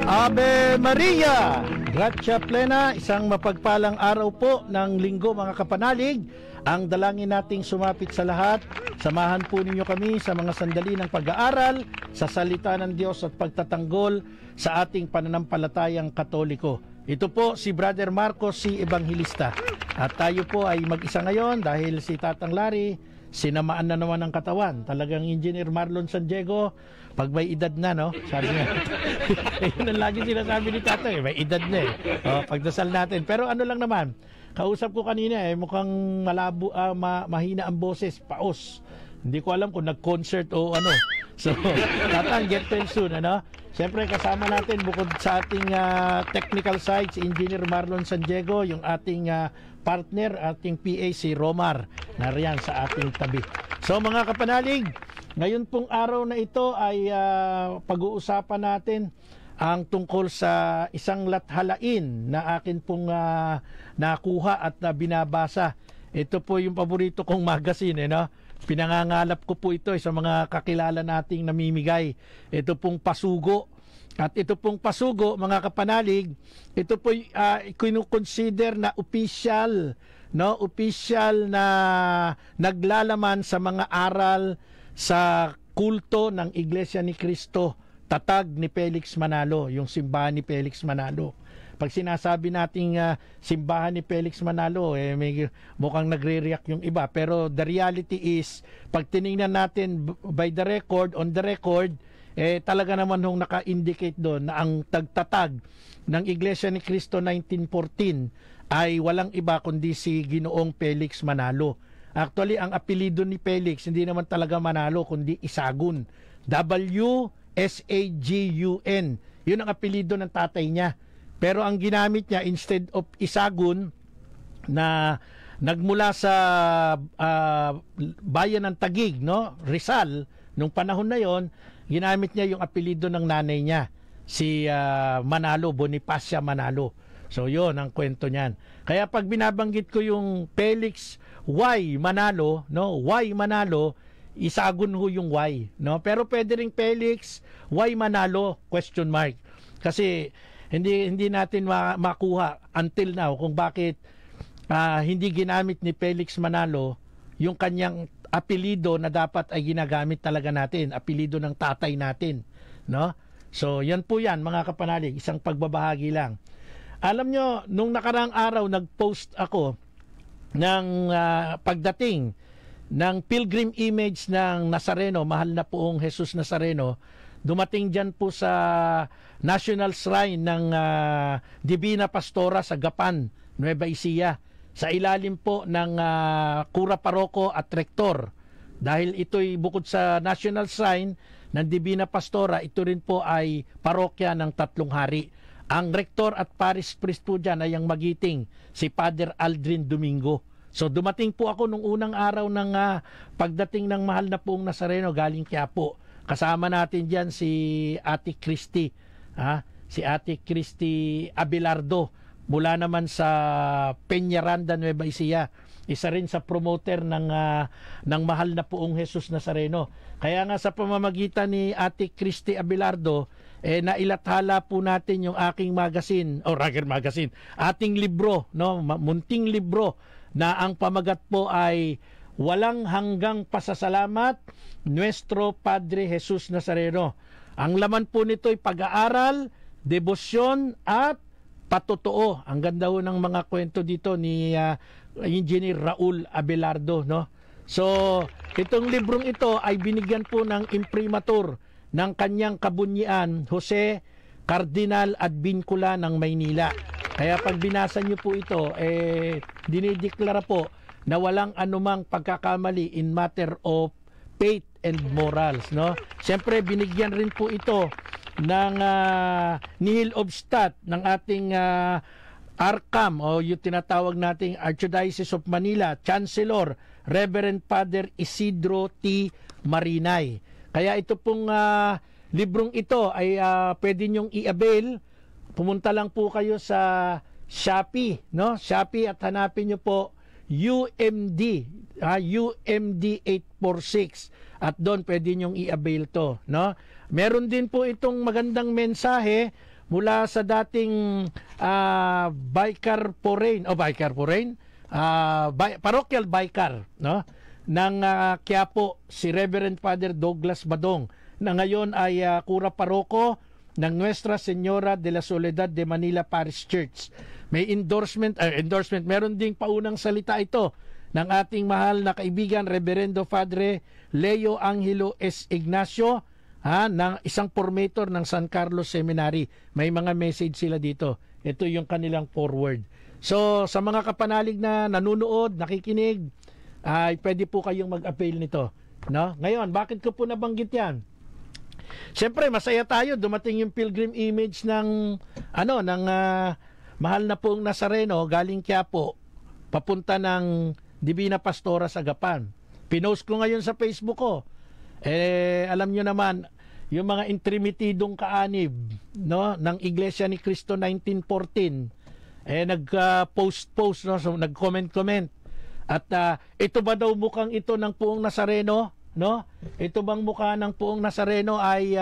Ave Maria! Gratia plena, isang mapagpalang araw po ng linggo mga kapanalig. Ang dalangin nating sumapit sa lahat. Samahan po ninyo kami sa mga sandali ng pag-aaral sa salita ng Diyos at pagtatanggol sa ating pananampalatayang Katoliko. Ito po si Brother Marcos, si Evangelista. At tayo po ay mag-isa ngayon dahil si Tatang Larry sinamaan na naman ng katawan. Talagang Engineer Marlon San Diego, pag may edad na, no? Sabi niya. Yun ang lagi sinasabi ni Tatay, may edad na eh. Pagdasal natin. Pero ano lang naman, kausap ko kanina mukhang malabo, mahina ang boses, paos. Hindi ko alam kung nag-concert o ano. So, Tatang, get well soon, ano? Siyempre, kasama natin bukod sa ating technical side, si Engineer Marlon San Diego, yung ating partner, ating PA, si Romar, nariyan sa ating tabi. So, mga kapanalig, ngayon pong araw na ito ay pag-uusapan natin ang tungkol sa isang lathalain na akin pong nakuha at binabasa. Ito po yung paborito kong magazine, no? Pinangangalap ko po ito sa mga kakilala nating namimigay. Ito pong Pasugo. At ito pong Pasugo, mga kapanalig, ito po kinukonsider na official, no? Official na naglalaman sa mga aral sa kulto ng Iglesia ni Cristo, tatag ni Felix Manalo, yung simbahan ni Felix Manalo. Pag sinasabi nating simbahan ni Felix Manalo, may mukhang nagre-react yung iba. Pero the reality is, pag tinignan natin by the record, on the record, talaga naman hong naka-indicate doon na ang tagtatag ng Iglesia ni Cristo 1914 ay walang iba kundi si Ginoong Felix Manalo. Actually, ang apelido ni Felix, hindi naman talaga Manalo, kundi Isagun. W-S-A-G-U-N. Yun ang apelido ng tatay niya. Pero ang ginamit niya, instead of Isagun, na nagmula sa bayan ng Taguig, no? Rizal, nung panahon na yon, ginamit niya yung apelido ng nanay niya, si Manalo, Bonifacia Manalo. So yon ang kwento niyan. Kaya pag binabanggit ko yung Felix Y Manalo, no? Y Manalo, Isagun ho yung Y, no? Pero pwede ring Felix Y Manalo, question mark. Kasi hindi natin makuha until now kung bakit hindi ginamit ni Felix Manalo yung kanyang apelido na dapat ay ginagamit talaga natin, apelido ng tatay natin, no? So yan po yan mga kapanalig, isang pagbabahagi lang. Alam nyo, nung nakarang araw nag-post ako ng pagdating ng pilgrim image ng Nazareno, mahal na poong Jesus Nazareno. Dumating dyan po sa National Shrine ng Divina Pastora sa Gapan, Nueva Ecija, sa ilalim po ng Kura Paroko at Rektor. Dahil ito'y bukod sa National Shrine ng Divina Pastora, ito rin po ay parokya ng Tatlong Hari. Ang Rektor at Parish Priest po dyan ay ang magiting, si Father Aldrin Domingo. So dumating po ako nung unang araw ng pagdating ng mahal na poong Nazareno galing Quiapo. Kasama natin dyan si Ate Christy, si Ate Christy Abelardo, mula naman sa Peñaranda, Nueva Ecija. Isa rin sa promoter ng mahal na poong Jesus Nazareno. Kaya nga sa pamamagitan ni Ate Christy Abelardo, nailathala po natin yung aking magazine, o Rager Magazine, ating libro, no? Munting libro, na ang pamagat po ay Walang Hanggang Pasasalamat, Nuestro Padre Jesus Nazareno. Ang laman po nito ay pag-aaral, debosyon at patotoo. Ang ganda ho ng mga kwento dito ni Engineer Raul Abelardo, no? So, itong librong ito ay binigyan po ng imprimatur ng kanyang kabunyian, Jose Cardinal Advincula ng Maynila. Kaya pag binasa niyo po ito, dinideklara po na walang anumang pagkakamali in matter of faith and morals, no? Siyempre, binigyan rin po ito ng nihil obstat ng ating ARCAM, o yung tinatawag nating Archdiocese of Manila, Chancellor, Reverend Father Isidro T. Marinay. Kaya ito pong librong ito ay pwede nyong i-avail. Pumunta lang po kayo sa Shopee, no? Shopee, at hanapin nyo po UMD, UMD 846, at doon pwede nyong i-avail to, no? Meron din po itong magandang mensahe mula sa dating Vicar Porain, Parochial Vicar, no? Ng Quiapo, si Reverend Father Douglas Badong, na ngayon ay Cura Paroko ng Nuestra Señora de la Soledad de Manila Parish Church. May endorsement, meron ding paunang salita ito ng ating mahal na kaibigan, Reverendo Padre Leo Angelo S. Ignacio, ng isang formator ng San Carlos Seminary. May mga message sila dito. Ito yung kanilang forward. So, sa mga kapanalig na nanunood, nakikinig, ay pwede po kayong mag-avail nito. No? Ngayon, bakit ko po nabanggit yan? Siyempre, masaya tayo. Dumating yung pilgrim image ng mahal na pong Nazareno galing Quiapo, papunta ng Divina Pastora sa Gapan. Pinost ko ngayon sa Facebook ko. Alam nyo naman, yung mga intrimitidong kaanib, no, ng Iglesia ni Cristo 1914, nag-post, no, so nag-comment. At ito ba daw mukhang ito ng Puong Nazareno? No? Ito bang mukha ng Puong Nazareno ay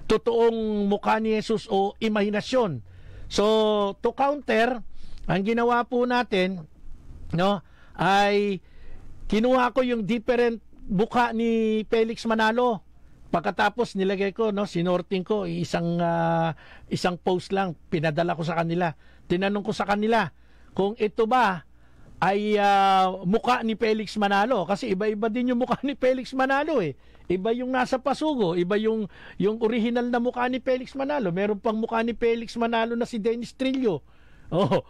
totoong mukha ni Jesus o imahinasyon? So, to counter, ang ginawa po natin, no, ay kinuha ko yung different mukha ni Felix Manalo. Pagkatapos nilagay ko, no, sinorting ko isang post lang, pinadala ko sa kanila. Tinanong ko sa kanila kung ito ba ay mukha ni Felix Manalo, kasi iba-iba din yung mukha ni Felix Manalo eh. Iba yung nasa Pasugo, iba yung original na mukha ni Felix Manalo. Meron pang mukha ni Felix Manalo na si Dennis Trillo. Oh,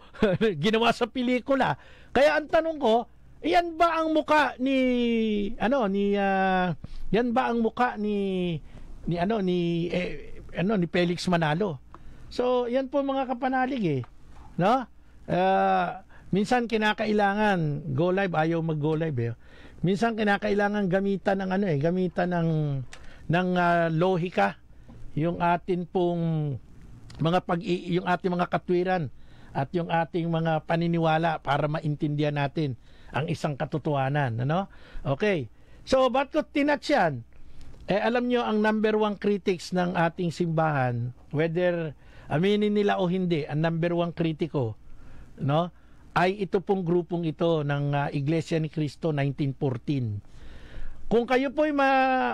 ginawa sa pelikula. Kaya ang tanong ko, yan ba ang mukha ni yan ba ang mukha ni Felix Manalo? So, yan po mga kapanalig eh. No? Minsan kinakailangan go live, ayaw mag-go live eh. Minsan kinakailangan gamitan ng lohika, yung atin pong yung ating mga katwiran at yung ating mga paniniwala para maintindihan natin ang isang katotohanan, ano? Okay. So, ba't ko tinatch yan? Alam nyo, ang number one critics ng ating simbahan, whether aminin nila o hindi, ang number one kritiko, no, ay ito pong grupong ito ng Iglesia ni Cristo 1914. Kung kayo po'y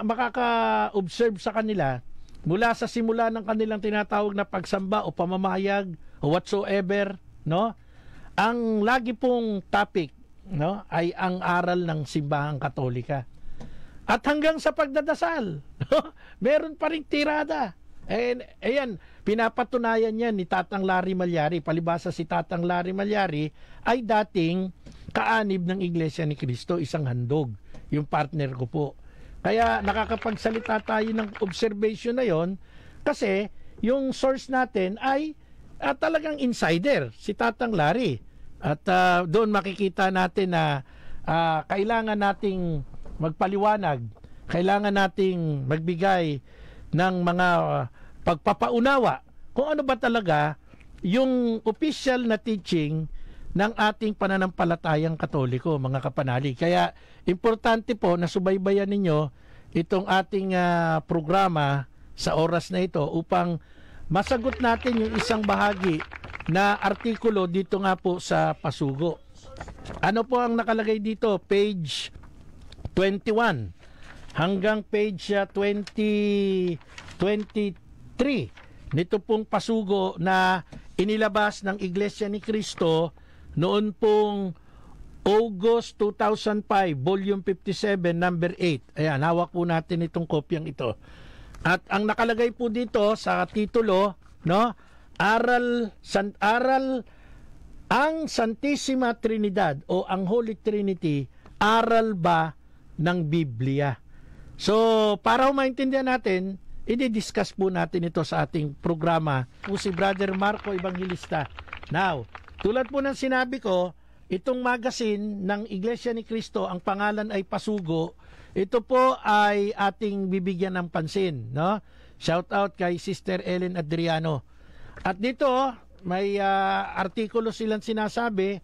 makaka-observe sa kanila, mula sa simula ng kanilang tinatawag na pagsamba o pamamayag o whatsoever, no, ang lagi pong topic, no, ay ang aral ng simbahang Katolika. At hanggang sa pagdadasal, no, meron pa ring tirada. Ayan, pinapatunayan yan ni Tatang Larry Malyari. Palibasa si Tatang Larry Malyari ay dating kaanib ng Iglesia ni Cristo, isang handog, yung partner ko po. Kaya nakakapagsalita tayo ng observation na yon kasi yung source natin ay talagang insider, si Tatang Larry. At doon makikita natin na kailangan nating magpaliwanag, kailangan nating magbigay ng mga pagpapaunawa kung ano ba talaga yung official na teaching ng ating pananampalatayang Katoliko, mga kapanalig. Kaya importante po na subaybayan ninyo itong ating programa sa oras na ito upang masagot natin yung isang bahagi na artikulo dito nga po sa Pasugo. Ano po ang nakalagay dito? Page 21 hanggang page 23 nito pong Pasugo na inilabas ng Iglesia ni Cristo noon pong August 2005, volume 57, number 8. Ayan, hawak po natin itong kopyang ito. At ang nakalagay po dito sa titulo, no, aral ang Santissima Trinidad o ang Holy Trinity, aral ba ng Biblia? So, para maintindihan natin, i-discuss po natin ito sa ating programa po si Brother Marco Evangelista. Now, tulad po ng sinabi ko, itong magazine ng Iglesia ni Cristo, ang pangalan ay Pasugo. Ito po ay ating bibigyan ng pansin, no? Shout out kay Sister Ellen Adriano. At dito, may artikulo silang sinasabi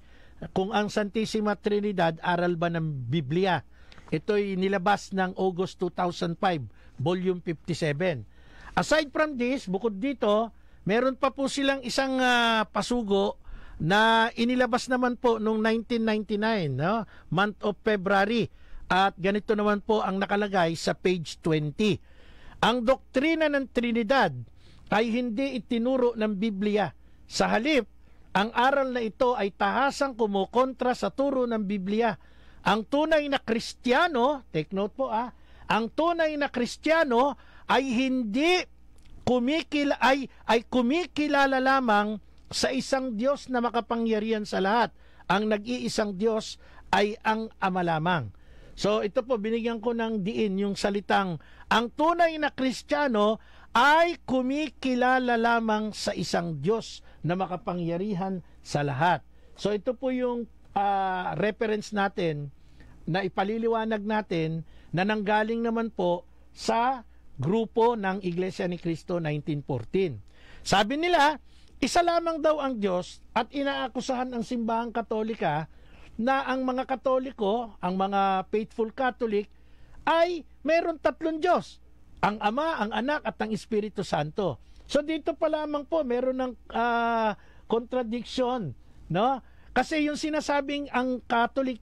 kung ang Santissima Trinidad aral ba ng Biblia. Ito'y nilabas ng August 2005, volume 57. Aside from this, bukod dito, meron pa po silang isang pasugo na inilabas naman po noong 1999, no? Month of February. At ganito naman po ang nakalagay sa page 20. Ang doktrina ng Trinidad ay hindi itinuro ng Biblia. Sa halip, ang aral na ito ay tahasang kumukontra sa turo ng Biblia. Ang tunay na Kristiyano, take note po ang tunay na Kristiyano ay hindi kumikilala lamang sa isang Diyos na makapangyarihan sa lahat. Ang nag-iisang Diyos ay ang Ama lamang. So ito po, binigyan ko ng diin yung salitang, ang tunay na Kristiyano ay kumikilala lamang sa isang Diyos na makapangyarihan sa lahat. So ito po yung reference natin na ipaliliwanag natin na nanggaling naman po sa grupo ng Iglesia ni Cristo 1914. Sabi nila, isa lamang daw ang Diyos at inaakusahan ang simbahang Katolika na ang mga Katoliko, ang mga faithful Catholic, ay meron tatlong Diyos. Ang Ama, ang Anak, at ang Espiritu Santo. So dito pa lamang po, meron ng contradiction. No? Kasi yung sinasabing ang Catholic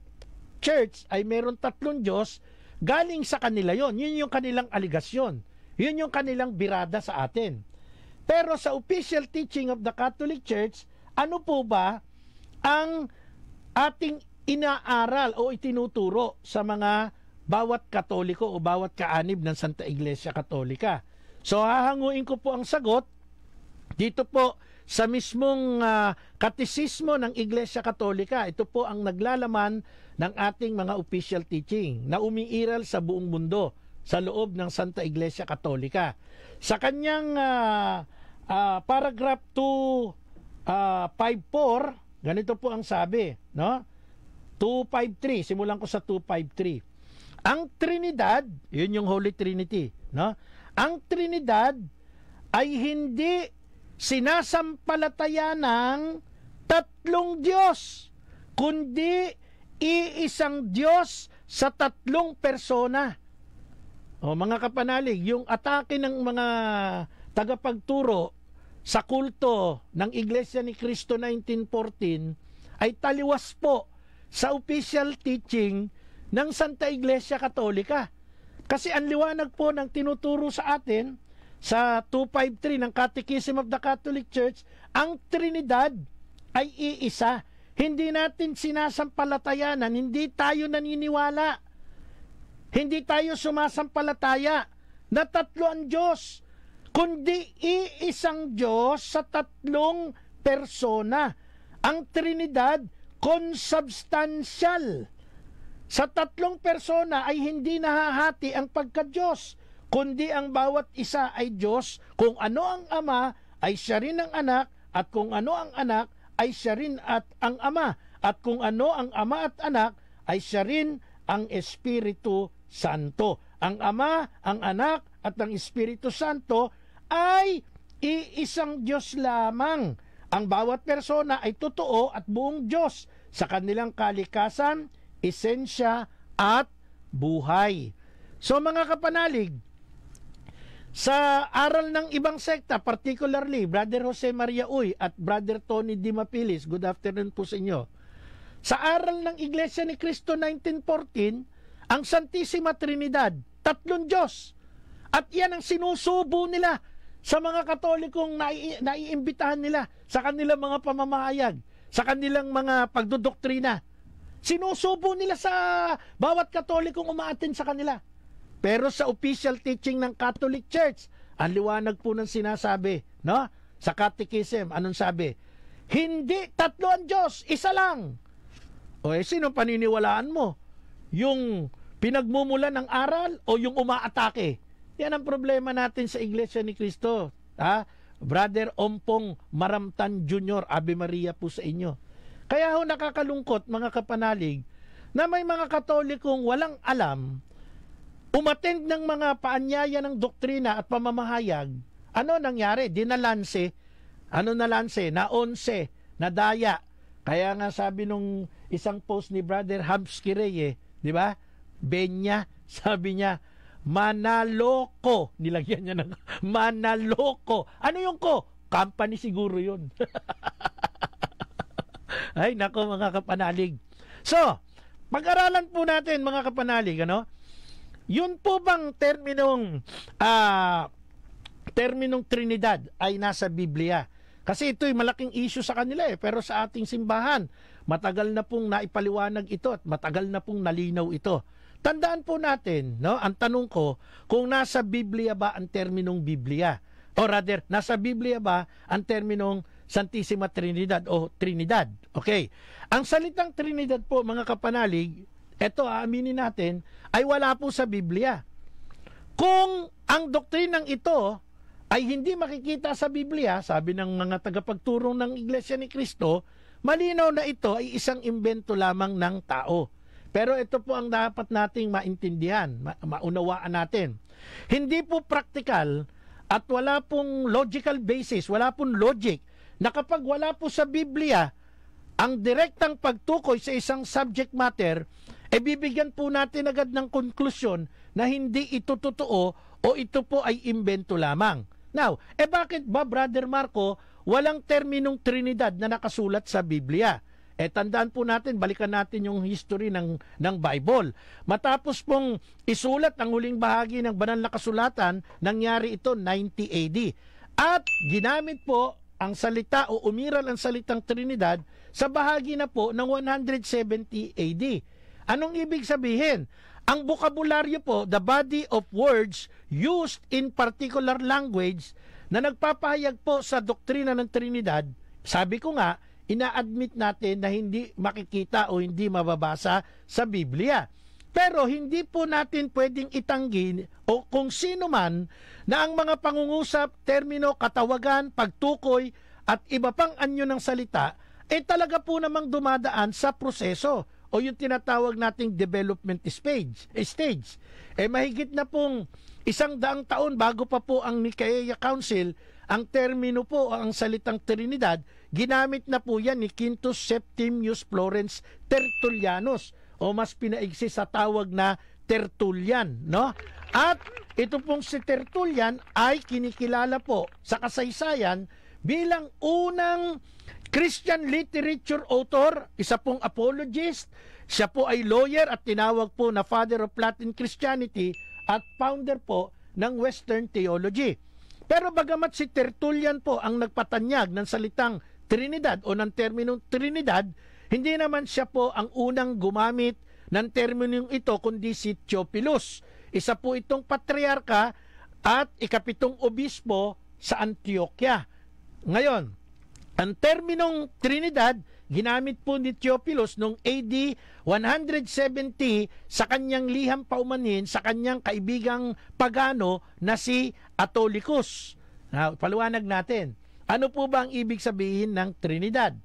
Church ay meron tatlong Diyos, galing sa kanila yon. Yun yung kanilang aligasyon. Yun yung kanilang birada sa atin. Pero sa official teaching of the Catholic Church, ano po ba ang ating inaaral o itinuturo sa mga bawat Katoliko o bawat kaanib ng Santa Iglesia Katolika? So hahanguin ko po ang sagot dito po sa mismong katisismo ng Iglesia Katolika. Ito po ang naglalaman ng ating mga official teaching na umiiral sa buong mundo sa loob ng Santa Iglesia Katolika. Sa kanyang paragraph 254, ganito po ang sabi, no? 253, simulan ko sa 253. Ang Trinidad, yun yung Holy Trinity, no? Ang Trinidad ay hindi sinasampalataya ng tatlong Diyos, kundi iisang Diyos sa tatlong persona. O mga kapanalig, yung atake ng mga tagapagturo sa kulto ng Iglesia ni Cristo 1914 ay taliwas po sa official teaching ng Santa Iglesia Katolika. Kasi ang liwanag po ng tinuturo sa atin sa 253 ng Catechism of the Catholic Church, ang Trinidad ay iisa. Hindi natin sinasampalatayanan, hindi tayo naniniwala, hindi tayo sumasampalataya na tatlo ang Diyos, kundi iisang Diyos sa tatlong persona. Ang Trinidad, consubstantial. Sa tatlong persona ay hindi nahahati ang pagka-Diyos, kundi ang bawat isa ay Diyos. Kung ano ang Ama, ay siya rin ang Anak, at kung ano ang Anak, ay siya rin at ang Ama. At kung ano ang Ama at Anak, ay siya rin ang Espiritu Santo. Ang Ama, ang Anak, at ang Espiritu Santo ay iisang Diyos lamang. Ang bawat persona ay totoo at buong Diyos sa kanilang kalikasan, esensya, at buhay. So mga kapanalig, sa aral ng ibang sekta, particularly Brother Jose Maria Uy at Brother Tony Di Mapilis, good afternoon po sa inyo. Sa aral ng Iglesia ni Cristo 1914, ang Santissima Trinidad, tatlong Diyos. At yan ang sinusubo nila sa mga Katolikong naiimbitahan nila sa kanilang mga pamamahayag, sa kanilang mga pagdodoktrina. Sinusubo nila sa bawat Katolikong umaattend sa kanila. Pero sa official teaching ng Catholic Church, ang liwanag po ng sinasabi, no? Sa Catechism, anong sabi? Hindi tatlo ang Diyos, isa lang. O sino paniniwalaan mo? Yung pinagmumula ng aral o yung umaatake? Yan ang problema natin sa Iglesia ni Cristo. Brother Ompong Maramtan Jr., Ave Maria po sa inyo. Kaya ho nakakalungkot mga kapanalig na may mga Katolikong walang alam, umattend ng mga paanyaya ng doktrina at pamamahayag. Ano nangyari? Dinalanse. Ano nalanse? Naonse. Nadaya. Kaya nga sabi nung isang post ni Brother Habs Kireye, di ba? Benya, sabi niya, manaloko. Nilagyan niya ng manaloko. Ano yung ko? Company siguro yun. Ay, nako mga kapanalig. So, pag-aralan po natin mga kapanalig, ano? Yun po bang terminong Trinidad ay nasa Biblia? Kasi ito'y malaking issue sa kanila pero sa ating simbahan, matagal na pong naipaliwanag ito at matagal na pong nalinaw ito. Tandaan po natin, no? Ang tanong ko, kung nasa Biblia ba ang terminong Biblia? O rather, nasa Biblia ba ang terminong Santissima Trinidad o Trinidad? Okay. Ang salitang Trinidad po, mga kapanalig, eto aaminin natin, ay wala po sa Biblia. Kung ang doktrinang ito ay hindi makikita sa Biblia, sabi ng mga tagapagturo ng Iglesia ni Cristo, malinaw na ito ay isang imbento lamang ng tao. Pero ito po ang dapat nating maintindihan, maunawaan natin. Hindi po practical at wala pong logical basis, wala pong logic, na kapag wala po sa Biblia, ang direktang pagtukoy sa isang subject matter, bibigyan po natin agad ng konklusyon na hindi ito totoo o ito po ay imbento lamang. Now, bakit ba, Brother Marco, walang terminong Trinidad na nakasulat sa Biblia? Tandaan po natin, balikan natin yung history ng Bible. Matapos pong isulat ang huling bahagi ng banal na kasulatan, nangyari ito 90 AD. At ginamit po ang salita o umiral ang salitang Trinidad sa bahagi na po ng 170 AD. Anong ibig sabihin? Ang bokabularyo po, the body of words used in particular language na nagpapahayag po sa doktrina ng Trinidad, sabi ko nga, ina-admit natin na hindi makikita o hindi mababasa sa Biblia. Pero hindi po natin pwedeng itanggi o kung sino man na ang mga pangungusap, termino, katawagan, pagtukoy at iba pang anyo ng salita talaga po namang dumadaan sa proseso o yung tinatawag nating development stage. Mahigit na pong 100 taon bago pa po ang Nicaea Council, ang termino po, ang salitang Trinidad, ginamit na po yan ni Quintus Septimius Florence Tertullianus o mas pinaigsi sa tawag na Tertullian, no? At ito pong si Tertullian ay kinikilala po sa kasaysayan bilang unang Christian literature author, isa pong apologist, siya po ay lawyer at tinawag po na Father of Latin Christianity at founder po ng Western Theology. Pero bagamat si Tertullian po ang nagpatanyag ng salitang Trinidad o ng terminong Trinidad, hindi naman siya po ang unang gumamit ng terminong ito kundi si Theophilus. Isa po itong patriarka at ikapitong obispo sa Antioquia. Ngayon, ang terminong Trinidad, ginamit po ni Theophilus noong AD 170 sa kanyang liham paumanhin sa kanyang kaibigang pagano na si Autolycus. Paliwanag natin. Ano po ba ang ibig sabihin ng Trinidad?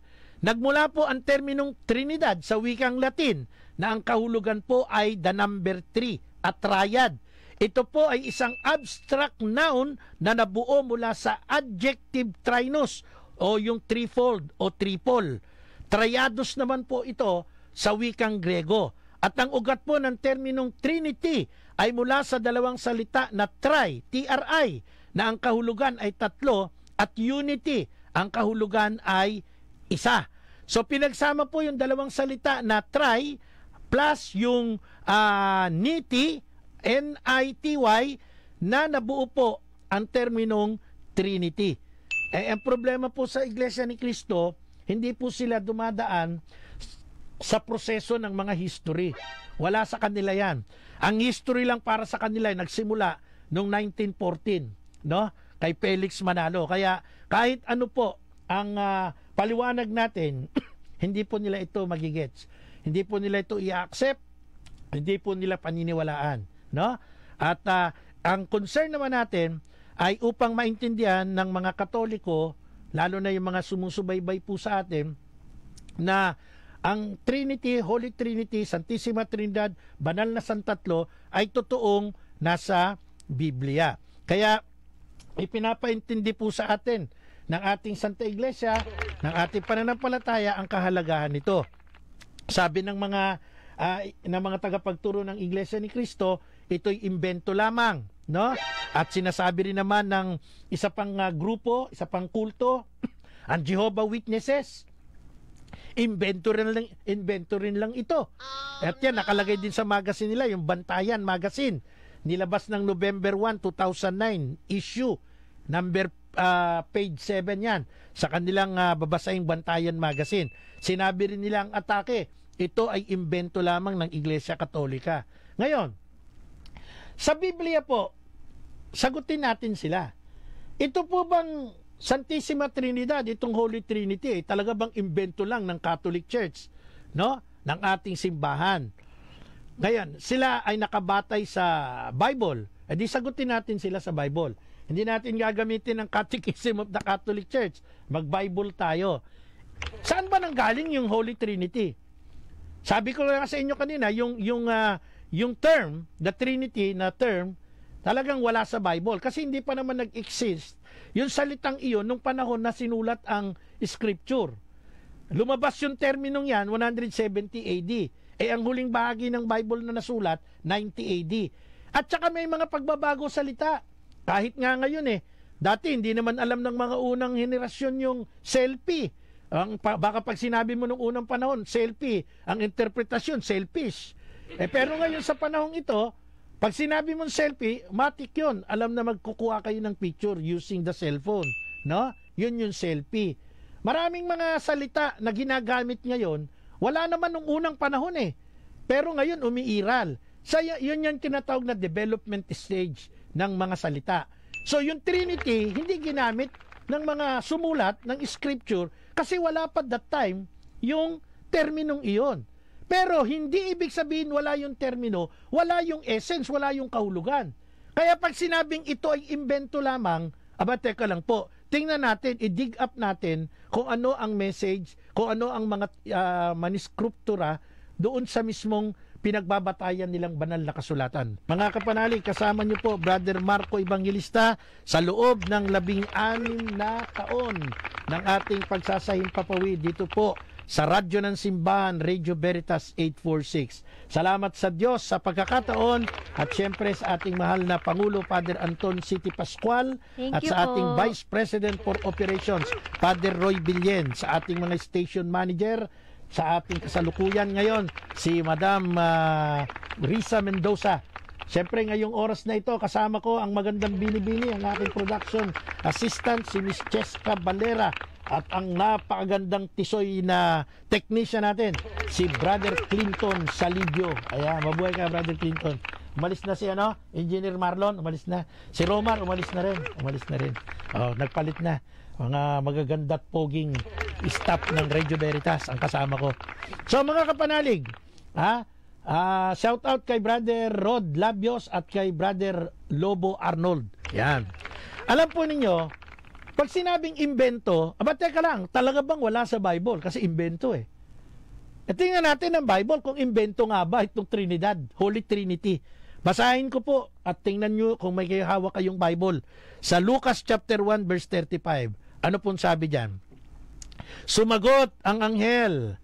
Nagmula po ang terminong Trinidad sa wikang Latin na ang kahulugan po ay the number 3 at triad. Ito po ay isang abstract noun na nabuo mula sa adjective trinus o yung threefold o triple. Triados naman po ito sa wikang Grego. At ang ugat po ng terminong Trinity ay mula sa dalawang salita na tri, na ang kahulugan ay 3 at unity, ang kahulugan ay 1. So pinagsama po yung dalawang salita na tri plus yung nity, N-I-T-Y, na nabuo po ang terminong Trinity. Ang problema po sa Iglesia ni Cristo, hindi po sila dumadaan sa proseso ng mga history. Wala sa kanila yan. Ang history lang para sa kanila ay nagsimula noong 1914, no? Kay Felix Manalo. Kaya kahit ano po ang paliwanag natin, hindi po nila ito magigets. Hindi po nila ito i-accept, hindi po nila paniniwalaan, no? At ang concern naman natin ay upang maintindihan ng mga Katoliko, lalo na yung mga sumusubaybay po sa atin, na ang Trinity, Holy Trinity, Santissima Trinidad, Banal na Santatlo ay totoong nasa Biblia. Kaya ipinapaintindi po sa atin ng ating Santa Iglesia, ng ating pananampalataya ang kahalagahan nito. Sabi ng mga tagapagturo ng Iglesia ni Cristo, ito'y imbento lamang, no? At sinasabi rin naman ng isa pang grupo, isa pang kulto, ang Jehovah Witnesses, invento rin lang ito. At yan, nakalagay din sa magazine nila, yung Bantayan Magazine. Nilabas ng November 1, 2009, issue, page 7 yan, sa kanilang babasahing Bantayan Magazine. Sinabi rin nila ang atake, ito ay imbento lamang ng Iglesia Katolika. Ngayon, sa Biblia po, sagutin natin sila. Ito po bang Santissima Trinidad, itong Holy Trinity, talaga bang imbento lang ng Catholic Church, no? Ng ating simbahan? Ngayon, sila ay nakabatay sa Bible. E di sagutin natin sila sa Bible. Hindi natin gagamitin ang Catechism of the Catholic Church. Mag-Bible tayo. Saan ba nanggaling yung Holy Trinity? Sabi ko lang sa inyo kanina, yung term, the Trinity na term, talagang wala sa Bible. Kasi hindi pa naman nag-exist yung salitang iyon nung panahon na sinulat ang Scripture. Lumabas yung terminong yan, 170 AD. Ang huling bahagi ng Bible na nasulat, 90 AD. At saka may mga pagbabago salita. Kahit nga ngayon dati hindi naman alam ng mga unang henerasyon yung selfie. Baka pag sinabi mo nung unang panahon, selfie, ang interpretasyon, selfish. Pero ngayon sa panahong ito, pag sinabi mong selfie, matik yun. Alam na magkukuha kayo ng picture using the cellphone. No? Yun yung selfie. Maraming mga salita na ginagamit ngayon, wala naman nung unang panahon Pero ngayon umiiral. Yun yung tinatawag na development stage ng mga salita. So yung Trinity, hindi ginamit ng mga sumulat ng Scripture kasi wala pa that time yung terminong iyon. Pero hindi ibig sabihin wala yung termino, wala yung essence, wala yung kahulugan. Kaya pag sinabing ito ay imbento lamang, teka lang po, tingnan natin, i-dig up natin kung ano ang message, kung ano ang mga manuskriptura doon sa mismong pinagbabatayan nilang banal na kasulatan. Mga kapanalig, kasama niyo po Brother Marco Evangelista sa loob ng 16 na taon ng ating pagsasahimpapawid dito po sa Radyo ng Simbahan, Radio Veritas 846. Salamat sa Diyos sa pagkakataon at syempre sa ating mahal na Pangulo, Father Anton City Pascual, at sa ating Vice President for Operations, Father Roy Billen, sa ating mga station manager, sa ating kasalukuyan ngayon, si Madam Risa Mendoza. Siyempre ngayong oras na ito, kasama ko ang magandang binibini, ang aking production assistant, si Miss Cheska Valera, at ang napakagandang tisoy na technician natin, si Brother Clinton Salidio. Ayan, mabuhay ka Brother Clinton. Umalis na si Engineer Marlon, umalis na. Si Romar, umalis na rin. Nagpalit na. Mga magaganda at poging staff ng Radio Veritas ang kasama ko. So mga kapanalig, shout out kay Brother Rod Labios at kay Brother Lobo Arnold. Yan. Alam po ninyo, pag sinabing imbento, teka lang, talaga bang wala sa Bible? Kasi imbento tingnan natin ang Bible kung imbento nga ba itong Trinidad, Holy Trinity. Basahin ko po at tingnan nyo kung may hawak kayong Bible. Sa Lucas chapter 1 verse 35, ano pong sabi dyan? Sumagot ang anghel,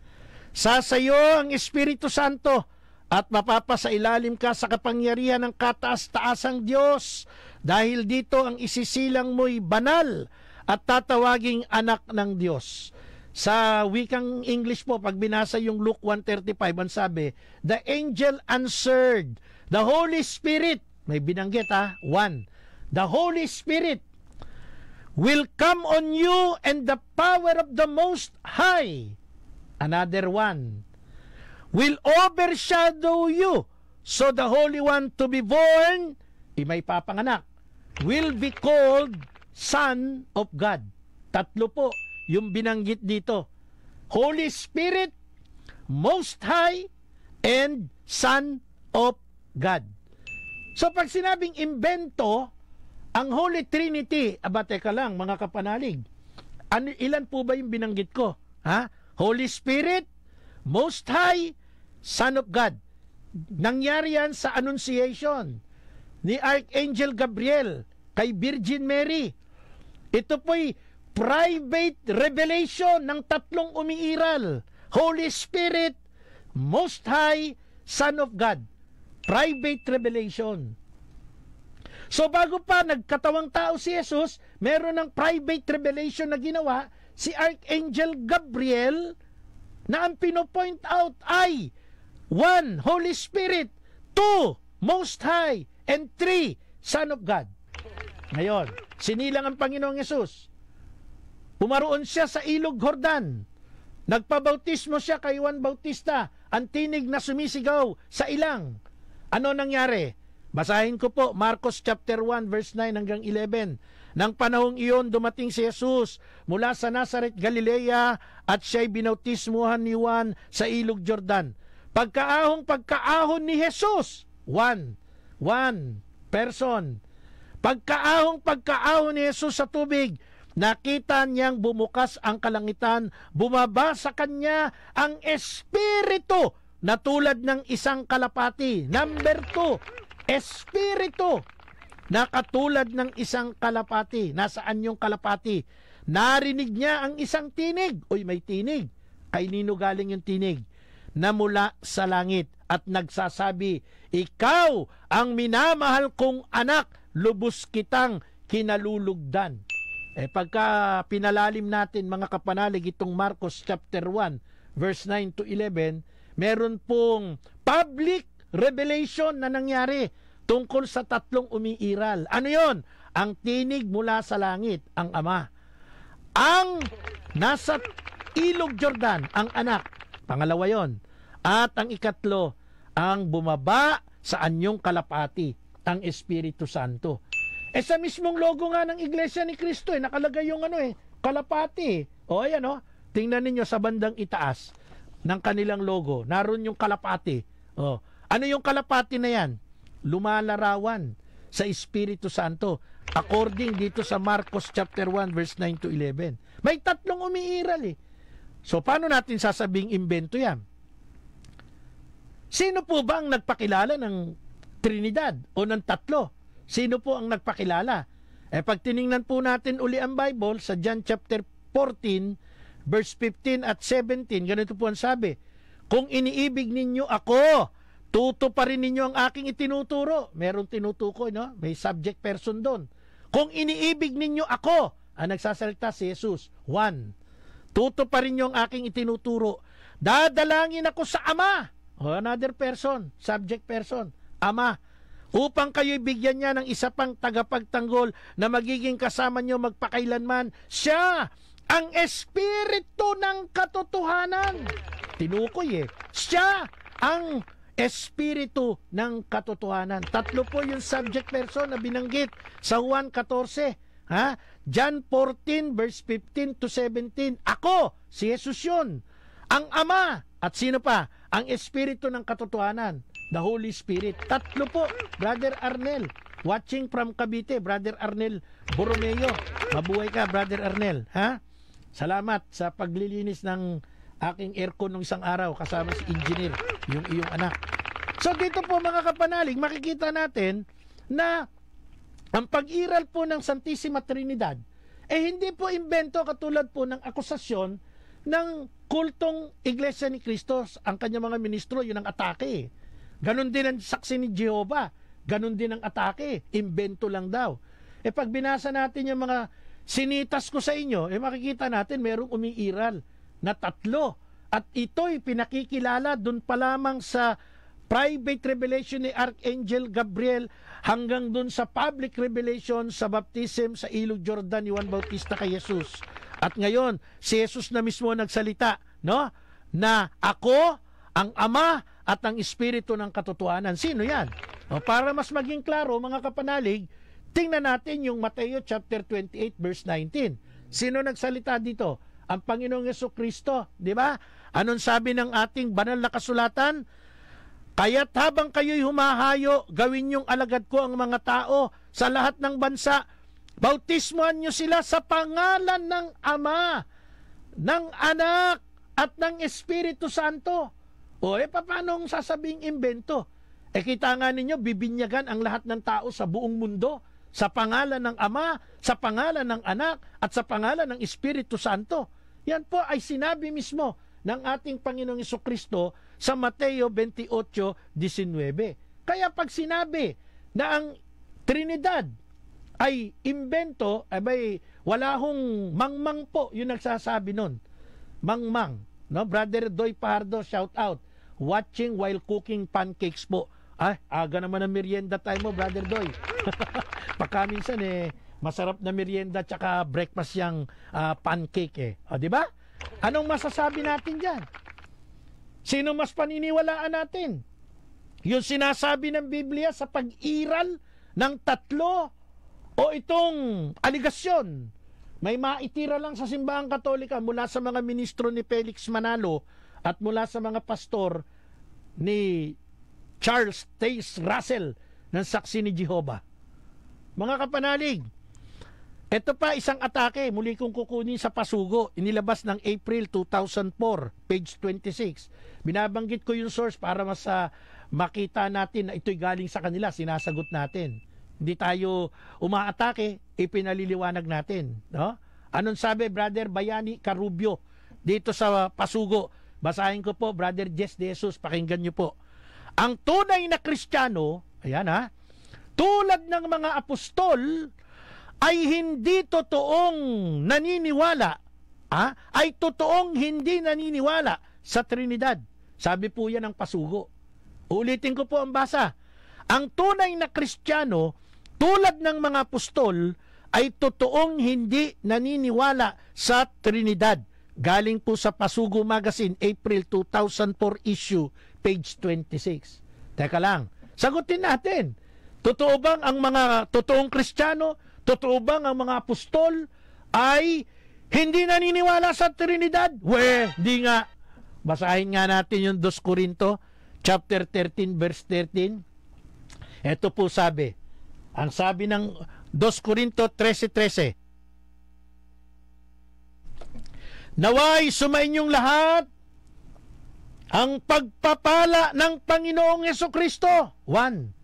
sasayo ang Espiritu Santo at mapapasailalim ka sa kapangyarihan ng kataas-taasang Diyos. Dahil dito ang isisilang mo'y banal at tatawaging anak ng Diyos. Sa wikang English po, pag binasa yung Luke 1:35, ang sabi, the angel answered, the Holy Spirit, may binanggit 1, the Holy Spirit will come on you and the power of the Most High, another one, will overshadow you. So the Holy One to be born, may papanganak, will be called Son of God. Tatlo po yung binanggit dito. Holy Spirit, Most High, and Son of God. So pag sinabing imbento, ang Holy Trinity, teka lang mga kapanalig, ilan po ba yung binanggit ko? Holy Spirit, Most High, Son of God. Nangyari yan sa Annunciation ni Archangel Gabriel kay Virgin Mary. Ito po'y private revelation ng tatlong umiiral. Holy Spirit, Most High, Son of God. private revelation. So bago pa nagkatawang tao si Jesus, meron ng private revelation na ginawa si Archangel Gabriel na ang pinopoint out ay 1. Holy Spirit, 2. Most High, and 3. Son of God. Ngayon, sinilang ang Panginoong Yesus. Pumaroon siya sa ilog Jordan. Nagpabautismo siya kay Juan Bautista. Ang tinig na sumisigaw sa ilang. Ano nangyari? Basahin ko po, Marcos chapter 1 verse 9 hanggang 11. Nang panahong iyon, dumating si Jesus mula sa Nazareth, Galilea, at siya'y binautismuhan ni Juan sa ilog Jordan. Pagkaahon ni Jesus, one person. Pagkaahon ni Jesus sa tubig, nakita niyang bumukas ang kalangitan, bumaba sa kanya ang Espiritu na tulad ng isang kalapati. Number 2, Espiritu na katulad ng isang kalapati. Nasaan yung kalapati? Narinig niya ang isang tinig. Uy, may tinig. Kay nino galing yung tinig? Na mula sa langit at nagsasabi, ikaw ang minamahal kong anak, lubos kitang kinalulugdan. Pagka pinalalim natin mga kapanalig itong Marcos chapter 1 verse 9 to 11, meron pong public revelation na nangyari tungkol sa tatlong umiiral. Ano yon? Ang tinig mula sa langit, ang Ama. Ang nasa ilog Jordan, ang anak. Pangalawa yon. At ang ikatlo, ang bumaba sa anyong kalapati, ang Espiritu Santo. Sa mismong logo nga ng Iglesia ni Cristo, nakalagay yung kalapati. O ayan tingnan ninyo sa bandang itaas ng kanilang logo, naroon yung kalapati. Ano yung kalapati na yan? Lumalarawan sa Espiritu Santo according dito sa Marcos chapter 1 verse 9 to 11. May tatlong umiiral So paano natin sasabing imbento yan? Sino po ba ang nagpakilala ng Trinidad o ng tatlo? Sino po ang nagpakilala? Pag tiningnan po natin uli ang Bible sa John chapter 14 verse 15 at 17, ganito po ang sabi, kung iniibig ninyo ako, tutuparin ninyo ang aking itinuturo. Merong tinutukoy, may subject person doon. Kung iniibig ninyo ako, ang nagsasalita si Jesus, 1. Tutuparin ninyo ang aking itinuturo. Dadalangin ako sa Ama. Another person, subject person, Ama. Upang kayo'y bigyan niya ng isa pang tagapagtanggol na magiging kasama niyo magpakailanman. Siya ang Espiritu ng katotohanan. Tinukoy Siya ang Espiritu ng katotohanan. Tatlo po yung subject person na binanggit sa Juan 14. John 14 verse 15 to 17. Ako, si Jesus yun. Ang Ama. At sino pa? Ang Espiritu ng katotohanan. The Holy Spirit. Tatlo po, Brother Arnel. Watching from Cavite, Brother Arnel Borromeo. Mabuhay ka, Brother Arnel. Salamat sa paglilinis ng aking aircon ng isang araw kasama si engineer, yung iyong anak. So dito po mga kapanalig, makikita natin na ang pag-iral po ng Santissima Trinidad hindi po imbento katulad po ng akusasyon ng kultong Iglesia ni Cristo. Ang kanyang mga ministro, yun ang atake. Ganon din ang saksi ni Jehovah. Ganon din ang atake. Imbento lang daw. Pag binasa natin yung mga sinitas ko sa inyo, makikita natin merong umiiral na tatlo. At ito'y pinakikilala dun pa lamang sa private revelation ni Archangel Gabriel hanggang dun sa public revelation sa baptism sa ilog Jordan ni Juan Bautista kay Jesus. At ngayon, si Jesus na mismo nagsalita, na ako, ang Ama, at ang Espiritu ng katotohanan. Sino yan? Para mas maging klaro, mga kapanalig, tingnan natin yung Mateo chapter 28 verse 19. Sino nagsalita dito? Ang Panginoong Jesucristo, di ba? Anong sabi ng ating banal na kasulatan? Kaya't habang kayo'y humahayo, gawin niyong alagad ko ang mga tao sa lahat ng bansa. Bautismuhan niyo sila sa pangalan ng Ama, ng Anak, at ng Espiritu Santo. Paano sasabing imbento? Kita nga ninyo, bibinyagan ang lahat ng tao sa buong mundo sa pangalan ng Ama, sa pangalan ng Anak, at sa pangalan ng Espiritu Santo. Yan po ay sinabi mismo ng ating Panginoong Jesucristo sa Mateo 28:19. Kaya pag sinabi na ang Trinidad ay imbento, abay, wala hong mangmang po yung nagsasabi nun. Mangmang. No? Brother Doy Pardo, shout out. Watching while cooking pancakes po. Ay, aga naman ang merienda time mo, Brother Doy. Pagka minsan masarap na merienda tsaka breakfast yung pancake O, di ba? Anong masasabi natin dyan? Sino mas paniniwalaan natin? Yung sinasabi ng Biblia sa pag-iral ng tatlo o itong aligasyon, may maitira lang sa simbahang Katolika mula sa mga ministro ni Felix Manalo at mula sa mga pastor ni Charles Taze Russell ng Saksi ni Jehovah. Mga kapanalig, ito pa isang atake, muli kong kukunin sa Pasugo, inilabas ng April 2004, page 26. Binabanggit ko yung source para mas makita natin na ito'y galing sa kanila, sinasagot natin. Hindi tayo umaatake, ipinaliliwanag natin. No? Anong sabi, Brother Bayani Carubio, dito sa Pasugo? Basahin ko po, Brother Jess de Jesus, pakinggan nyo po. Ang tunay na Kristiyano, ayan tulad ng mga apostol, ay hindi totoong naniniwala, ay totoong hindi naniniwala sa Trinidad. Sabi po yan ng Pasugo. Ulitin ko po ang basa. Ang tunay na Kristiyano, tulad ng mga apostol, ay totoong hindi naniniwala sa Trinidad. Galing po sa Pasugo Magazine, April 2004 issue, page 26. Teka lang, sagutin natin. Totoo bang ang mga totoong Kristiyano, totoo bang ang mga apostol ay hindi naniniwala sa Trinidad? Di nga. Basahin nga natin yung 2 Corinto, chapter 13, verse 13. Ito po sabi. Ang sabi ng 2 Corinto 13:13. Naway sumainyong lahat ang pagpapala ng Panginoong Hesukristo. 1.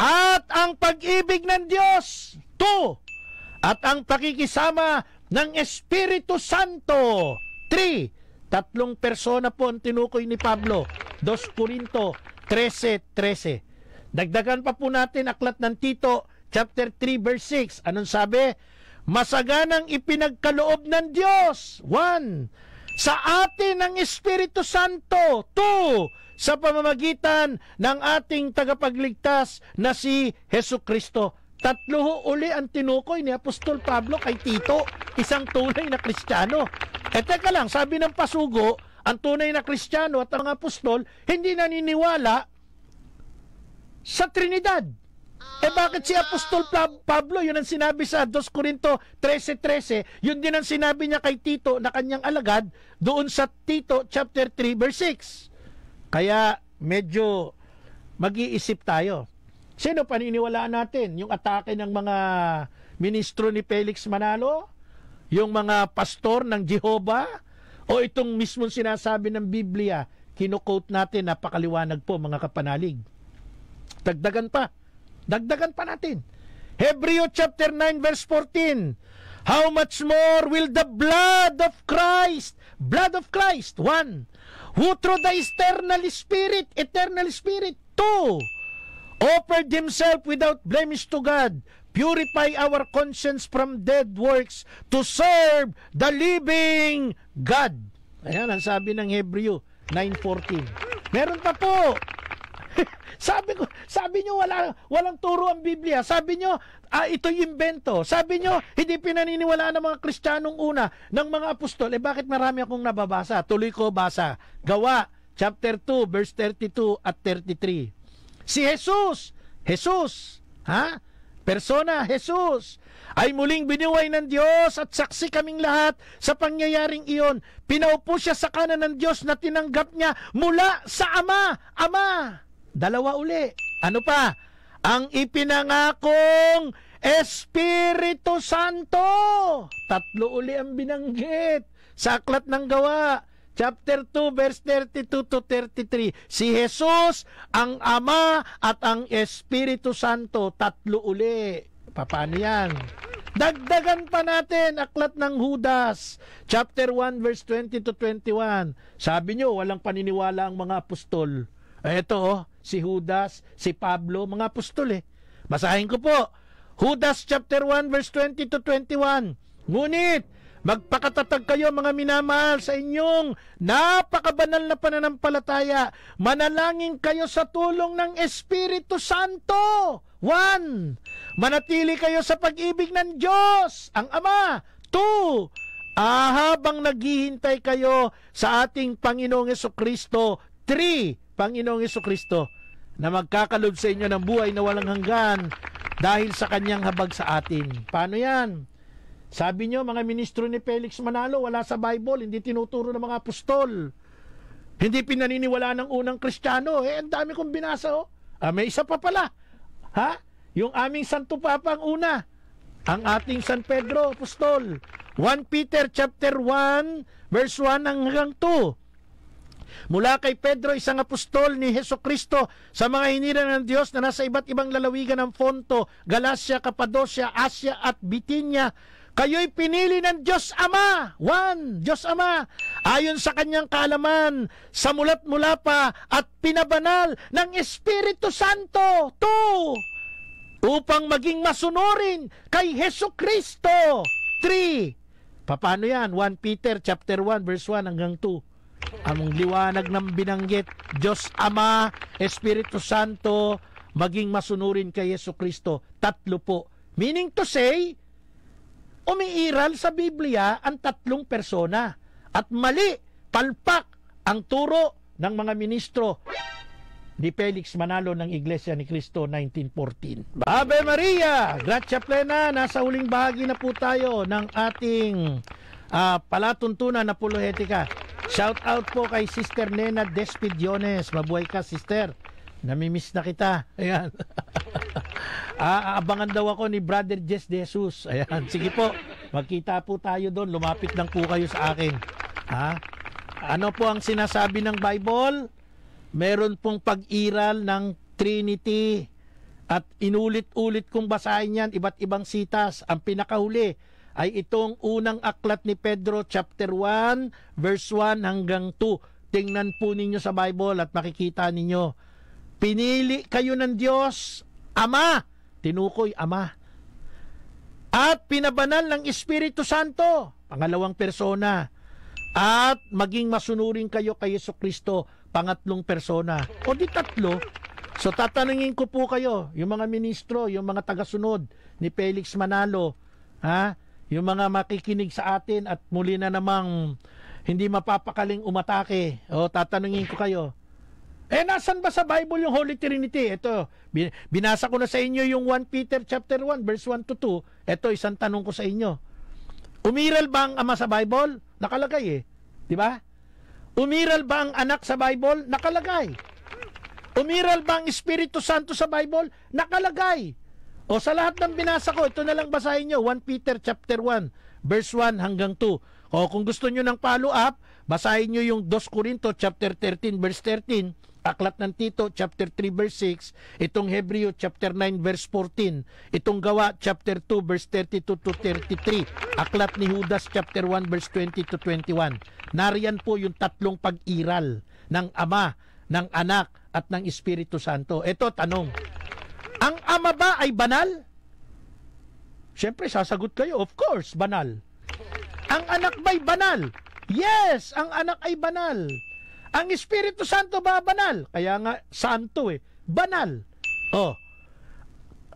At ang pag-ibig ng Diyos. 2. At ang pakikisama ng Espiritu Santo. 3. 3 persona po ang tinukoy ni Pablo. 2 Corinto 13:13. Dagdagan pa po natin aklat ng Tito, chapter 3, verse 6. Anong sabi? Masaganang ipinagkaloob ng Diyos. 1. Sa atin ng Espiritu Santo. 2. Sa pamamagitan ng ating tagapagligtas na si Hesukristo. 3 uli ang tinukoy ni Apostol Pablo kay Tito, isang tunay na Kristiyano. Teka lang, sabi ng Pasugo, ang tunay na Kristiyano at ang apostol hindi naniniwala sa Trinidad. Bakit si Apostol Pablo, yun ang sinabi sa 2 Corinto 13:13, yun din ang sinabi niya kay Tito na kanyang alagad doon sa Tito chapter 3 verse 6. Kaya medyo mag-iisip tayo. Sino paniniwalaan natin? Yung atake ng mga ministro ni Felix Manalo? Yung mga pastor ng Jehovah? O itong mismong sinasabi ng Biblia? Kino-quote natin, napakaliwanag po mga kapanalig. Dagdagan pa natin. Hebreo chapter 9 verse 14. How much more will the blood of Christ, 1, who through the eternal spirit, 2, offered himself without blemish to God, purify our conscience from dead works to serve the living God. Ayan ang sabi ng Hebreo 9:14. Meron pa po. Sabi nyo walang turo ang Biblia. Sabi nyo ito'y imbento. Sabi nyo hindi pinaniniwalaan ng mga Kristiyanong una, ng mga apostol. Bakit marami akong nababasa? Tuloy ko basa. Gawa chapter 2 verse 32 at 33. Si Jesus, persona Jesus, ay muling binuhay ng Diyos at saksi kaming lahat sa pangyayaring iyon. Pinaupo siya sa kanan ng Diyos na tinanggap niya mula sa Ama. 2 uli. Ano pa? Ang ipinangakong Espiritu Santo. 3 uli ang binanggit sa aklat ng Gawa. Chapter 2, verse 32 to 33. Si Jesus, ang Ama at ang Espiritu Santo. 3 uli. Paano yan? Dagdagan pa natin aklat ng Judas. Chapter 1, verse 20 to 21. Sabi nyo, walang paniniwala ang mga apostol. Ito si Judas, si Pablo, mga apostol Basahin ko po. Judas chapter 1 verse 20 to 21. Ngunit, magpakatatag kayo mga minamahal sa inyong napakabanal na pananampalataya. Manalangin kayo sa tulong ng Espiritu Santo. 1. Manatili kayo sa pag-ibig ng Diyos, ang Ama. 2. Habang naghihintay kayo sa ating Panginoong Hesukristo. 3. Panginoong Hesukristo na magkakalob sa inyo ng buhay na walang hanggan dahil sa kanyang habag sa atin. Paano yan? Sabi nyo, mga ministro ni Felix Manalo, wala sa Bible, hindi tinuturo ng mga apostol. Hindi pinaniniwala ng unang Kristiyano. Ang dami kong binasa. May isa pa pala. Yung aming Santo Papa ang una. Ang ating San Pedro, apostol. 1 Peter chapter 1, verse 1 hanggang 2. Mula kay Pedro, isang apostol ni Hesukristo, sa mga hinirang ng Diyos na nasa iba't ibang lalawigan ng Ponto, Galacia, Cappadocia, Asia at Bithynia. Kayo'y pinili ng Diyos Ama. 1. Diyos Ama, ayon sa kanyang kaalaman, sa mulat mula pa at pinabanal ng Espiritu Santo. 2. Upang maging masunurin kay Hesukristo. 3. Paano yan? 1 Peter chapter 1 verse 1 hanggang 2. Ang liwanag ng binanggit, Diyos Ama, Espiritu Santo, maging masunurin kay Hesukristo. 3 po. Meaning to say, umiiral sa Biblia ang 3 persona. At mali, palpak ang turo ng mga ministro ni Felix Manalo ng Iglesia ni Cristo 1914. Ave Maria! Gratia plena! Nasa huling bahagi na po tayo ng ating palatuntunan na apolohetika. Shout out po kay Sister Nena Despidiones. Mabuhay ka, Sister. Namimiss na kita. Ayan. Aabangan daw ako ni Brother Jess de Jesus. Ayan. Sige po. Magkita po tayo doon. Lumapit lang po kayo sa akin. Ano po ang sinasabi ng Bible? Meron pong pag-iral ng Trinity. At inulit-ulit kong basahin yan. Iba't ibang sitas. Ang pinakahuli ay itong unang aklat ni Pedro chapter 1 verse 1 hanggang 2. Tingnan po ninyo sa Bible at makikita ninyo. Pinili kayo ng Diyos Ama. Tinukoy Ama. At pinabanal ng Espiritu Santo. Pangalawang persona. At maging masunurin kayo kay Hesukristo. Pangatlong persona. O di 3. So tatanungin ko po kayo, yung mga ministro, yung mga tagasunod ni Felix Manalo, yung mga makikinig sa atin at muli na namang hindi mapapakaling umatake. Tatanungin ko kayo. Nasan ba sa Bible yung Holy Trinity? Ito, binasa ko na sa inyo yung 1 Peter chapter 1 verse 1 to 2. Ito, isang tanong ko sa inyo. Umiral ba ang Ama sa Bible? Nakalagay Di ba? Umiral ba ang Anak sa Bible? Nakalagay. Umiral ba ang Espiritu Santo sa Bible? Nakalagay. O sa lahat ng binasa ko, ito na lang basahin nyo. 1 Peter chapter 1, verse 1 hanggang 2. O kung gusto nyo ng follow-up, basahin nyo yung 2 Corinto chapter 13, verse 13. Aklat ng Tito chapter 3, verse 6. Itong Hebreo chapter 9, verse 14. Itong Gawa chapter 2, verse 32 to 33. Aklat ni Judas chapter 1, verse 20 to 21. Nariyan po yung 3 pag-iral ng Ama, ng Anak, at ng Espiritu Santo. Ito, tanong. Ang Ama ba ay banal? Siyempre, sasagot kayo, of course, banal. Ang Anak ba'y banal? Yes, ang Anak ay banal. Ang Espiritu Santo ba banal? Kaya nga, santo banal.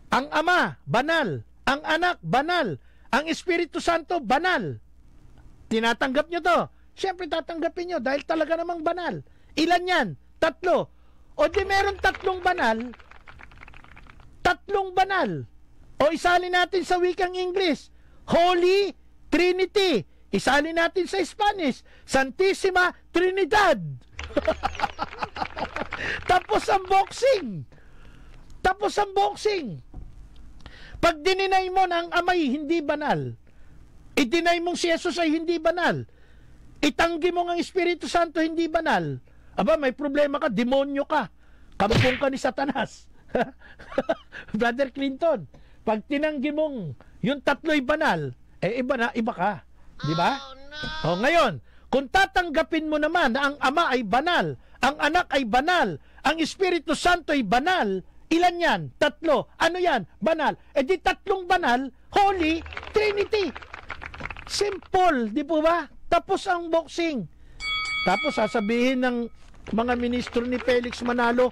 Ang Ama, banal. Ang Anak, banal. Ang Espiritu Santo, banal. Tinatanggap nyo to? Siyempre, tatanggapin nyo dahil talaga namang banal. Ilan yan? 3. O di meron 3 banal, 3 banal. O isalin natin sa wikang English, Holy Trinity. Isalin natin sa Spanish, Santísima Trinidad. Tapos ang boxing. Pag dininay mo na ang Amay hindi banal, itinay mong si Jesus ay hindi banal, itanggi mo ang Espiritu Santo hindi banal, aba, may problema ka, demonyo ka, kampong ka ni Satanas. Brother Clinton, pag tinanggi mong yung 3 banal, iba ka. Di ba? Ngayon, kung tatanggapin mo naman na ang Ama ay banal, ang Anak ay banal, ang Espiritu Santo ay banal, ilan yan? 3. Ano yan? Banal. E di 3 banal, Holy Trinity. Simple, di po ba? Tapos ang boxing. Tapos sasabihin ng mga ministro ni Felix Manalo,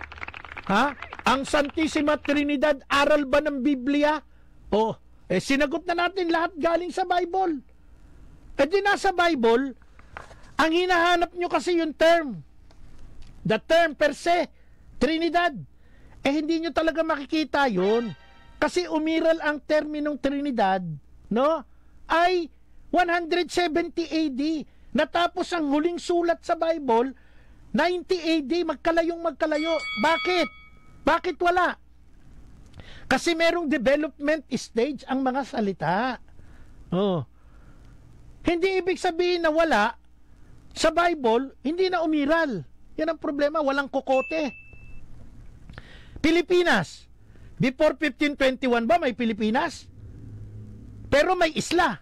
ha? Ang Santissima Trinidad, aral ba ng Biblia? Sinagot na natin lahat galing sa Bible. E di nasa Bible, ang hinahanap nyo kasi yung term. The term per se, Trinidad. Hindi nyo talaga makikita yun. Kasi umiral ang terminong Trinidad, no? Ay 170 AD. Natapos ang huling sulat sa Bible, 90 AD, magkalayo. Bakit? Bakit wala? Kasi merong development stage ang mga salita. Hindi ibig sabihin na wala sa Bible, hindi na umiral. Yan ang problema, walang kokote. Pilipinas. Before 1521 ba may Pilipinas? Pero may isla.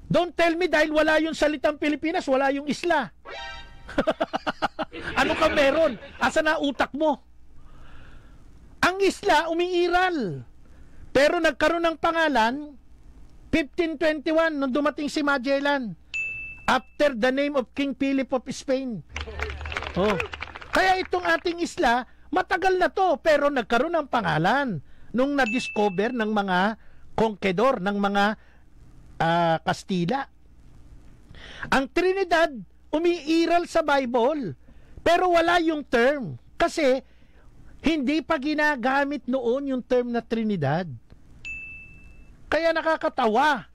Don't tell me dahil wala yung salitang Pilipinas, wala yung isla. Ano ka meron? Asa na utak mo? Ang isla umiiral. Pero nagkaroon ng pangalan 1521 nung dumating si Magellan after the name of King Philip of Spain. Kaya itong ating isla matagal na to pero nagkaroon ng pangalan nung na-discover ng mga conquistador, ng mga Kastila. Ang Trinidad umiiral sa Bible pero wala yung term kasi hindi pa ginagamit noon yung term na Trinidad. Kaya nakakatawa.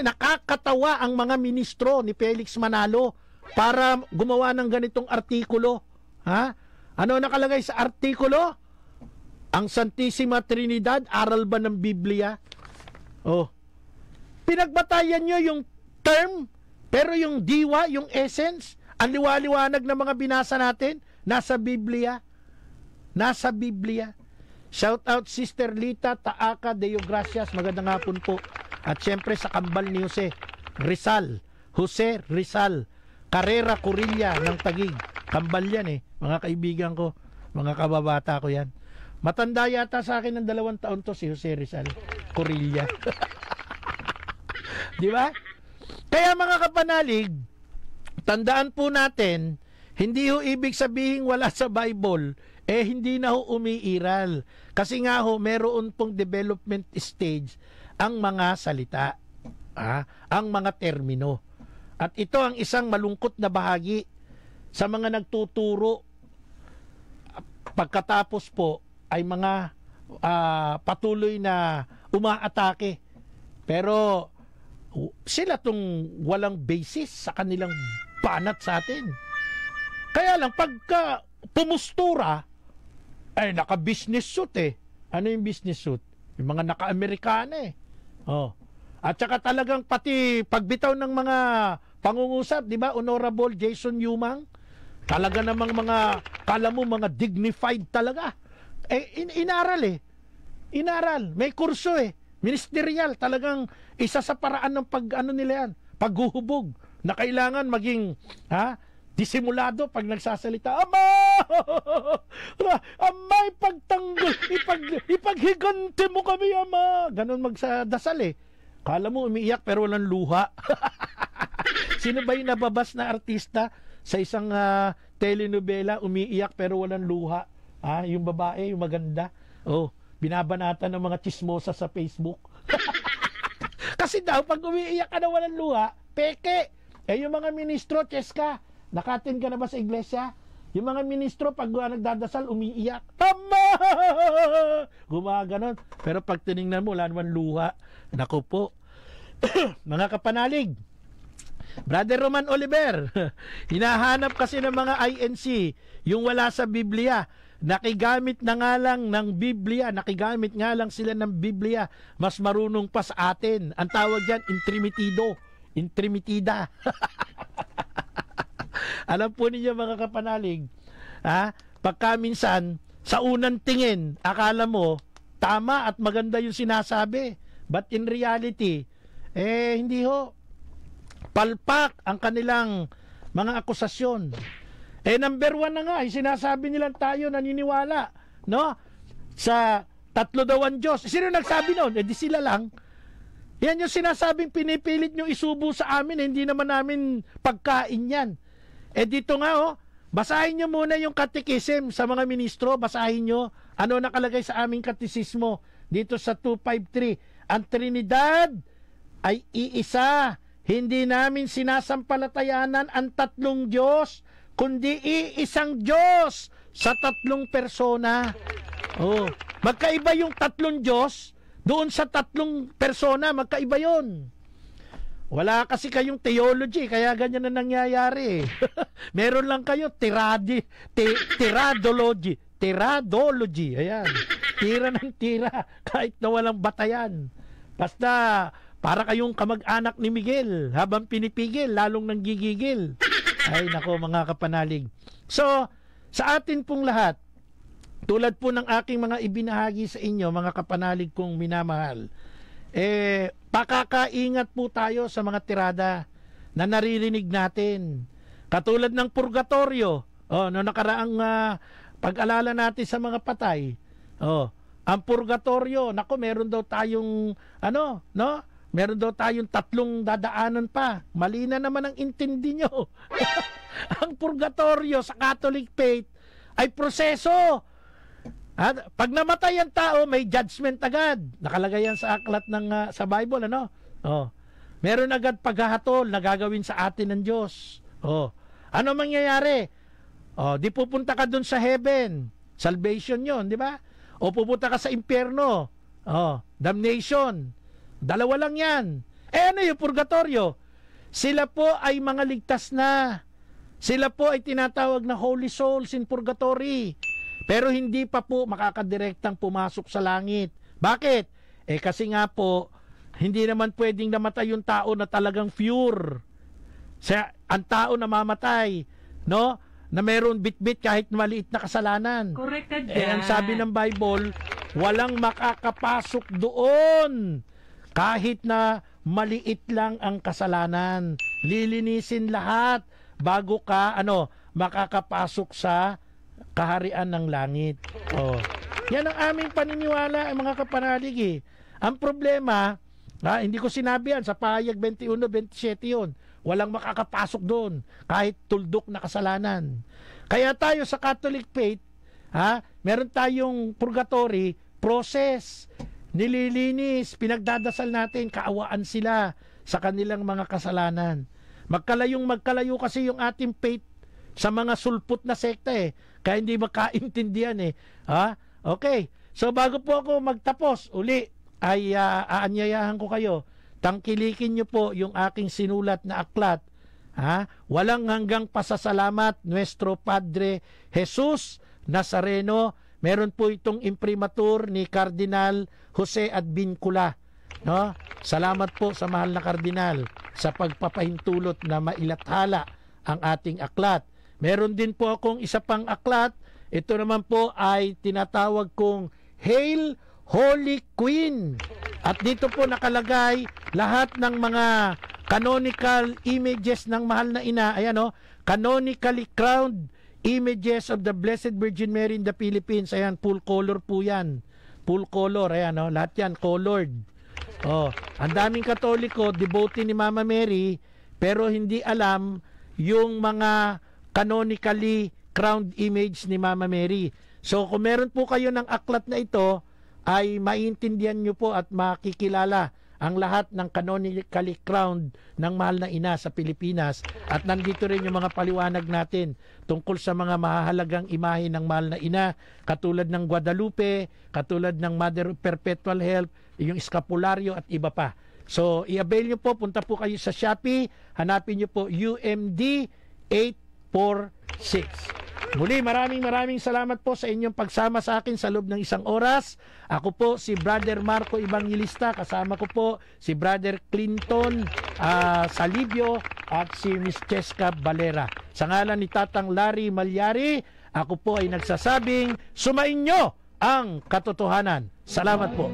Nakakatawa ang mga ministro ni Felix Manalo para gumawa ng ganitong artikulo. Ha? Ano nakalagay sa artikulo? Ang Santissima Trinidad, aral ba ng Biblia? Pinagbatayan nyo yung term, pero yung diwa, yung essence, ang liwaliwanag ng mga binasa natin, nasa Biblia. Nasa Biblia. Shout out Sister Lita Taaka Deo Gracias. Magandang hapon po. At syempre sa kambal ni Jose Rizal. Carrera Corilla ng Taguig. Kambal yan mga kaibigan ko. Mga kababata ko yan. Matanda yata sa akin ng 2 taon to si Jose Rizal Corilla. Di ba? Kaya mga kapanalig, tandaan po natin, hindi ho ibig sabihin wala sa Bible, hindi na ho umiiral. Kasi nga ho, meron pong development stage ang mga salita, ang mga termino. At ito ang isang malungkot na bahagi sa mga nagtuturo. Pagkatapos po ay mga patuloy na umaatake. Pero sila tong walang basis sa kanilang banat sa atin. Kaya lang, pagka pumustura, naka-business suit Ano yung business suit? Yung mga naka-Amerikana At saka talagang pati pagbitaw ng mga pangungusap, di ba? Honorable Jason Yumang. Talaga namang kala mo mga dignified talaga. Inaral Inaral. May kurso ministerial. Talagang isa sa paraan ng nila yan. Paghuhubog. Na kailangan maging, disimulado pag nagsasalita. Ama! Ama, ipagtanggol. Ipaghiganti mo kami, Ama. Ganon magsadasal Kala mo umiiyak pero walang luha. Sino ba yung nababas na artista sa isang telenovela, umiiyak pero walang luha? Yung babae, yung maganda. Binabanatan ng mga chismosa sa Facebook. Kasi daw, pag umiiyak ka na walang luha, peke. Yung mga ministro, Cheska, nakatin ka na ba sa iglesia? Yung mga ministro, pag nagdadasal, umiiyak. Tama! Gumaganon. Pero pag tinignan mo, wala naman luha. Naku po. Mga kapanalig, Brother Roman Oliver, hinahanap kasi ng mga INC yung wala sa Biblia. Nakigamit na nga lang ng Biblia, nakigamit nga lang sila ng Biblia. Mas marunong pa sa atin. Ang tawag dyan, intrimitida. Alam po ninyo mga kapanalig, pagka minsan, sa unang tingin, akala mo, tama at maganda yung sinasabi. But in reality, hindi ho. Palpak ang kanilang mga akusasyon. Number 1 na nga, sinasabi nilang tayo naniniwala, no? Sa tatlo daw ang Diyos. Sino nagsabi noon? Di sila lang. Yan yung sinasabing pinipilit nyo isubo sa amin, hindi naman namin pagkain yan. Dito nga, basahin nyo muna yung katekism sa mga ministro, basahin nyo ano nakalagay sa aming katekismo dito sa 253. Ang Trinidad ay iisa. Hindi namin sinasampalatayanan ang tatlong Diyos, kundi iisang Diyos sa tatlong persona. Magkaiba yung tatlong Diyos doon sa tatlong persona, magkaiba yon. Wala kasi kayong theology, kaya ganyan na nangyayari. Meron lang kayo tiradology. Tiradology, ayan. Tira ng tira, kahit na walang batayan. Basta, para kayong kamag-anak ni Miguel, habang pinipigil, lalong nanggigigil. Ay, nako mga kapanalig. So, sa atin pong lahat, tulad po ng aking mga ibinahagi sa inyo, mga kapanalig kong minamahal, pakakaingat po tayo sa mga tirada na naririnig natin. Katulad ng purgatorio, no nakaraang pag-alala natin sa mga patay. Ang purgatorio, nako meron daw tayong meron daw tayong 3 dadaanan pa. Mali na naman ang intindi nyo. Ang purgatorio sa Catholic faith ay proseso. At pag namatay ang tao, may judgment agad. Nakalagay yan sa aklat ng sa Bible, meron agad paghahatol na gagawin sa atin ng Diyos. Ano mangyayari? Di pupunta ka dun sa heaven. Salvation yon, di ba? O pupunta ka sa impyerno. Damnation. Dalawa lang yan. Ano yung purgatorio? Sila po ay mga ligtas na. Sila po ay tinatawag na holy souls in purgatory. Pero hindi pa po makakadirektang pumasok sa langit. Bakit? Kasi nga po, hindi naman pwedeng namatay yung tao na talagang pure. Ang tao na mamatay, no? Na meron bit-bit kahit maliit na kasalanan. Corrected ang sabi ng Bible, walang makakapasok doon. Kahit na maliit lang ang kasalanan, lilinisin lahat bago ka makakapasok sa kaharian ng langit. Yan ang aming paniniwala, mga kapanalig. Ang problema, hindi ko sinabi yan sa pahayag 21-27 yun. Walang makakapasok doon kahit tuldok na kasalanan. Kaya tayo sa Catholic faith, meron tayong purgatory process. Nililinis, pinagdadasal natin, kaawaan sila sa kanilang mga kasalanan. Magkalayo kasi yung ating faith sa mga sulpot na sekta kaya hindi makaintindihan Okay, so bago po ako magtapos uli, ay aanyayahan ko kayo, tangkilikin nyo po yung aking sinulat na aklat, Walang hanggang pasasalamat, Nuestro Padre Jesus Nazareno. Meron po itong imprimatur ni Cardinal Jose Advincula. Salamat po sa mahal na kardinal sa pagpapahintulot na mailathala ang ating aklat. Meron din po akong isa pang aklat. Ito naman po ay tinatawag kong Hail Holy Queen. At dito po nakalagay lahat ng mga canonical images ng mahal na ina. Ayan canonically crowned images of the Blessed Virgin Mary in the Philippines. Ayan, full color po yan. Full color, ayan lahat yan, colored. Ang daming Katoliko, devotee ni Mama Mary, pero hindi alam yung mga canonically crowned image ni Mama Mary. So kung meron po kayo ng aklat na ito, ay maintindihan nyo po at makikilala ang lahat ng canonically crowned ng mahal na ina sa Pilipinas. At nandito rin yung mga paliwanag natin tungkol sa mga mahahalagang imahe ng mahal na ina, katulad ng Guadalupe, katulad ng Mother of Perpetual Help, yung eskapularyo at iba pa. So i-avail nyo po, punta po kayo sa Shopee, hanapin nyo po UMD 846. Muli, maraming salamat po sa inyong pagsama sa akin sa loob ng 1 oras. Ako po si Brother Marco Evangelista, kasama ko po si Brother Clinton Salibio at si Miss Cheska Valera. Sa ngalan ni Tatang Larry Malyari, ako po ay nagsasabing, sumainyo ang katotohanan. Salamat po.